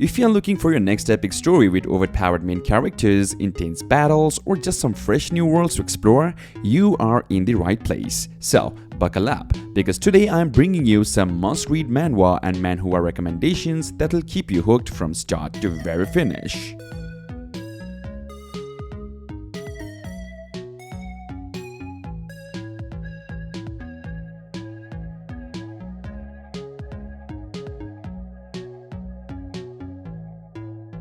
If you are looking for your next epic story with overpowered main characters, intense battles, or just some fresh new worlds to explore, you are in the right place. So, buckle up, because today I am bringing you some must-read manhwa and manhwa recommendations that'll keep you hooked from start to very finish.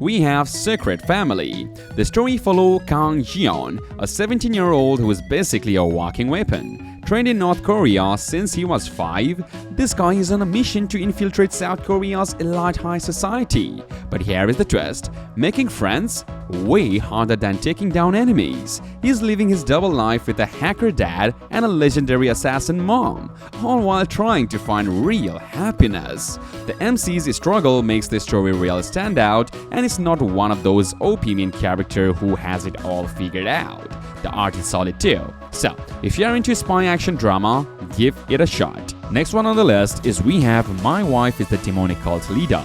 We have Secret Family. The story follows Kang Jeon, a 17-year-old who is basically a walking weapon. Trained in North Korea since he was 5, this guy is on a mission to infiltrate South Korea's elite high society. But here is the twist: making friends way harder than taking down enemies. He's living his double life with a hacker dad and a legendary assassin mom, all while trying to find real happiness. The MC's struggle makes the story real stand out, and it's not one of those OP main character who has it all figured out. The art is solid too. So, if you're into spy action drama, give it a shot. Next one on the list is we have My Wife is the Demonic Cult Leader.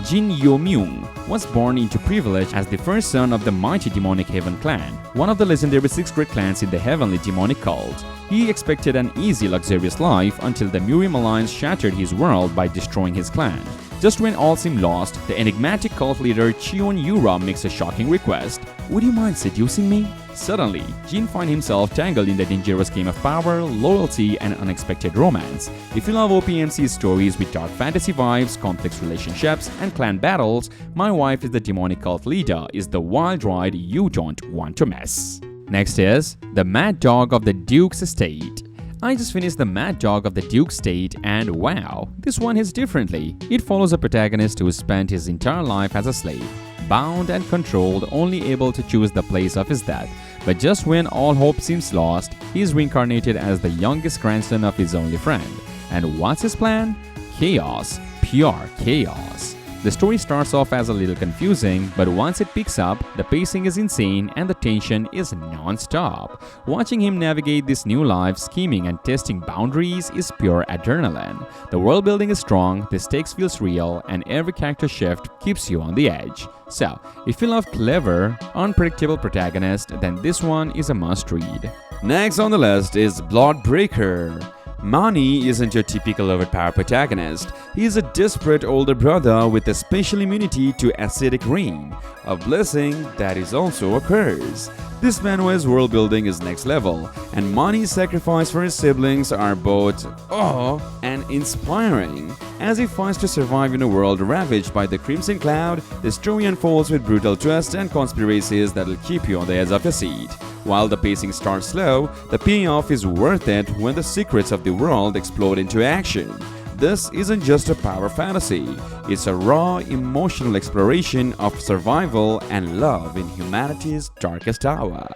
Jin Yo-myung was born into privilege as the first son of the mighty Demonic Heaven clan, one of the legendary 6 great clans in the heavenly demonic cult. He expected an easy, luxurious life until the Muriel Alliance shattered his world by destroying his clan. Just when all seemed lost, the enigmatic cult leader Cheon Yura makes a shocking request: "Would you mind seducing me?" Suddenly, Jin finds himself tangled in the dangerous game of power, loyalty, and unexpected romance. If you love OP MC's stories with dark fantasy vibes, complex relationships, and clan battles, My Wife is the Demonic Cult Leader is the wild ride you don't want to miss. Next is The Mad Dog of the Duke's Estate. I just finished The Mad Dog of the Duke's Estate, and wow, this one hits differently. It follows a protagonist who spent his entire life as a slave, bound and controlled, only able to choose the place of his death. But just when all hope seems lost, he is reincarnated as the youngest grandson of his only friend. And what's his plan? Chaos. Pure chaos. The story starts off as a little confusing, but once it picks up, the pacing is insane and the tension is non-stop. Watching him navigate this new life, scheming and testing boundaries is pure adrenaline. The world building is strong, the stakes feels real, and every character shift keeps you on the edge. So, if you love clever, unpredictable protagonist, then this one is a must-read. Next on the list is Bloodbreaker. Mani isn't your typical overpowered protagonist. He is a desperate older brother with a special immunity to acidic rain, a blessing that is also a curse. This manhwa's world building is next level, and Mani's sacrifice for his siblings are both awe and inspiring. As he fights to survive in a world ravaged by the Crimson Cloud, the story unfolds with brutal twists and conspiracies that'll keep you on the edge of your seat. While the pacing starts slow, the payoff is worth it when the secrets of the world explode into action. This isn't just a power fantasy, it's a raw, emotional exploration of survival and love in humanity's darkest hour.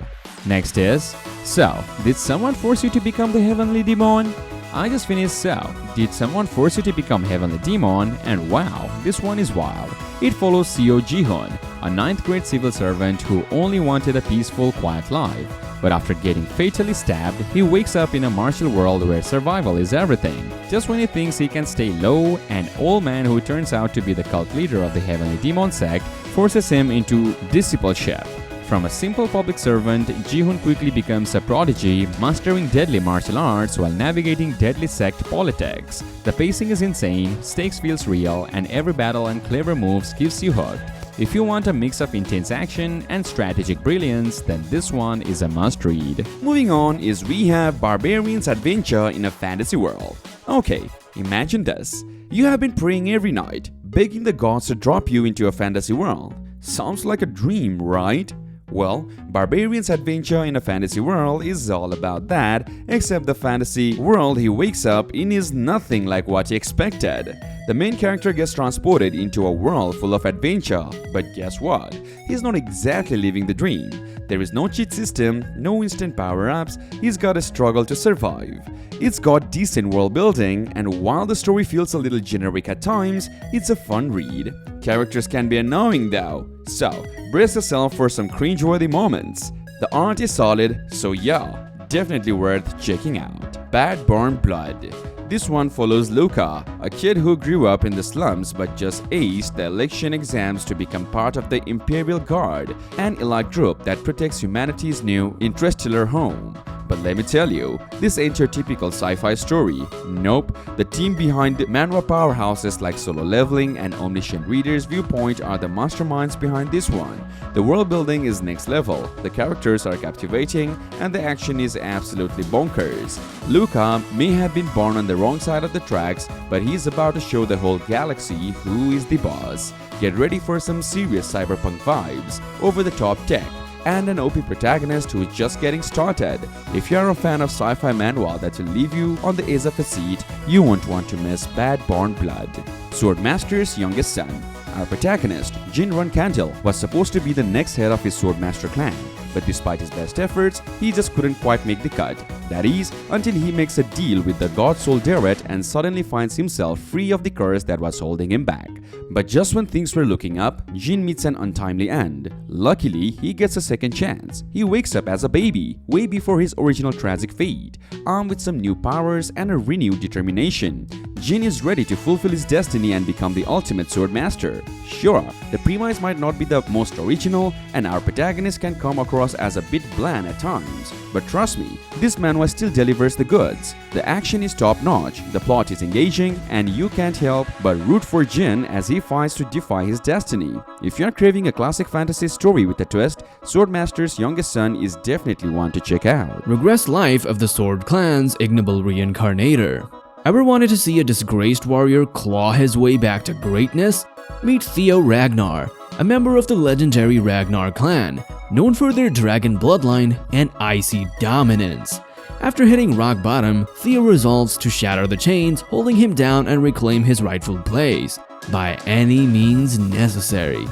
Next is, So, did someone force you to become the Heavenly Demon? I just finished So, Did Someone Force You to Become Heavenly Demon? And wow, this one is wild. It follows Seo Ji-hoon, a 9th grade civil servant who only wanted a peaceful, quiet life. But after getting fatally stabbed, he wakes up in a martial world where survival is everything. Just when he thinks he can stay low, an old man who turns out to be the cult leader of the Heavenly Demon sect forces him into discipleship. From a simple public servant, Ji-hoon quickly becomes a prodigy, mastering deadly martial arts while navigating deadly sect politics. The pacing is insane, stakes feels real, and every battle and clever moves keeps you hooked. If you want a mix of intense action and strategic brilliance, then this one is a must-read. Moving on is we have Barbarian's adventure in a fantasy world. Okay, imagine this. You have been praying every night, begging the gods to drop you into a fantasy world. Sounds like a dream, right? Well, Barbarian's adventure in a fantasy world is all about that, except the fantasy world he wakes up in is nothing like what he expected. The main character gets transported into a world full of adventure, but guess what? He's not exactly living the dream. There is no cheat system, no instant power-ups, he's got to struggle to survive. It's got decent world building, and while the story feels a little generic at times, it's a fun read. Characters can be annoying though, so brace yourself for some cringeworthy moments. The art is solid, so yeah, definitely worth checking out. Bad Born Blood. This one follows Luca, a kid who grew up in the slums but just aced the election exams to become part of the Imperial Guard, an elite group that protects humanity's new interstellar home. But let me tell you, this ain't your typical sci-fi story. Nope, the team behind the manhwa powerhouses like Solo Leveling and Omniscient Reader's Viewpoint are the masterminds behind this one. The world building is next level, the characters are captivating, and the action is absolutely bonkers. Luca may have been born on the wrong side of the tracks, but he's about to show the whole galaxy who is the boss. Get ready for some serious cyberpunk vibes, over-the-top tech, and an OP protagonist who is just getting started. If you are a fan of sci-fi manhwa that will leave you on the edge of a seat, you won't want to miss Bad Born Blood. Swordmaster's youngest son. Our protagonist, Jin Candle, was supposed to be the next head of his Swordmaster clan, but despite his best efforts, he just couldn't quite make the cut. That is, until he makes a deal with the god soul Deret and suddenly finds himself free of the curse that was holding him back. But just when things were looking up, Jin meets an untimely end. Luckily, he gets a second chance. He wakes up as a baby, way before his original tragic fate, armed with some new powers and a renewed determination. Jin is ready to fulfill his destiny and become the ultimate Swordmaster. Sure, the premise might not be the most original, and our protagonist can come across as a bit bland at times. But trust me, this manhwa still delivers the goods. The action is top-notch, the plot is engaging, and you can't help but root for Jin as he fights to defy his destiny. If you're craving a classic fantasy story with a twist, Swordmaster's youngest son is definitely one to check out. Regressed life of the Sword Clan's ignoble reincarnator. Ever wanted to see a disgraced warrior claw his way back to greatness? Meet Theo Ragnar, a member of the legendary Ragnar clan, known for their dragon bloodline and icy dominance. After hitting rock bottom, Theo resolves to shatter the chains holding him down and reclaim his rightful place, by any means necessary.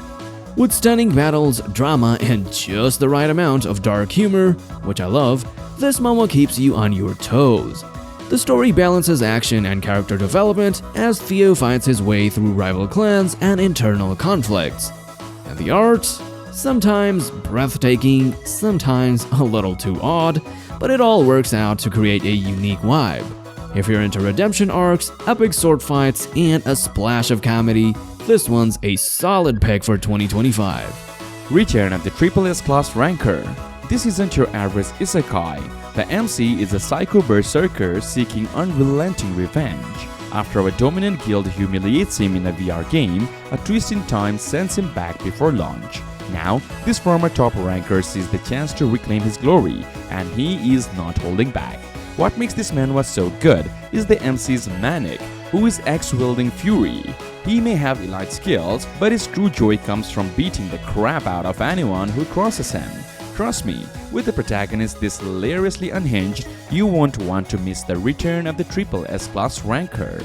With stunning battles, drama, and just the right amount of dark humor, which I love, this manhwa keeps you on your toes. The story balances action and character development as Theo fights his way through rival clans and internal conflicts. And the art? Sometimes breathtaking, sometimes a little too odd, but it all works out to create a unique vibe. If you're into redemption arcs, epic sword fights, and a splash of comedy, this one's a solid pick for 2025. Return of the Triple S Class Ranker. This isn't your average isekai. The MC is a psycho berserker seeking unrelenting revenge. After a dominant guild humiliates him in a VR game, a twist in time sends him back before launch. Now, this former top ranker sees the chance to reclaim his glory, and he is not holding back. What makes this manhwa so good is the MC's manic, who is axe-wielding fury. He may have elite skills, but his true joy comes from beating the crap out of anyone who crosses him. Trust me, with the protagonist this hilariously unhinged, you won't want to miss the return of the Triple S Class Ranker.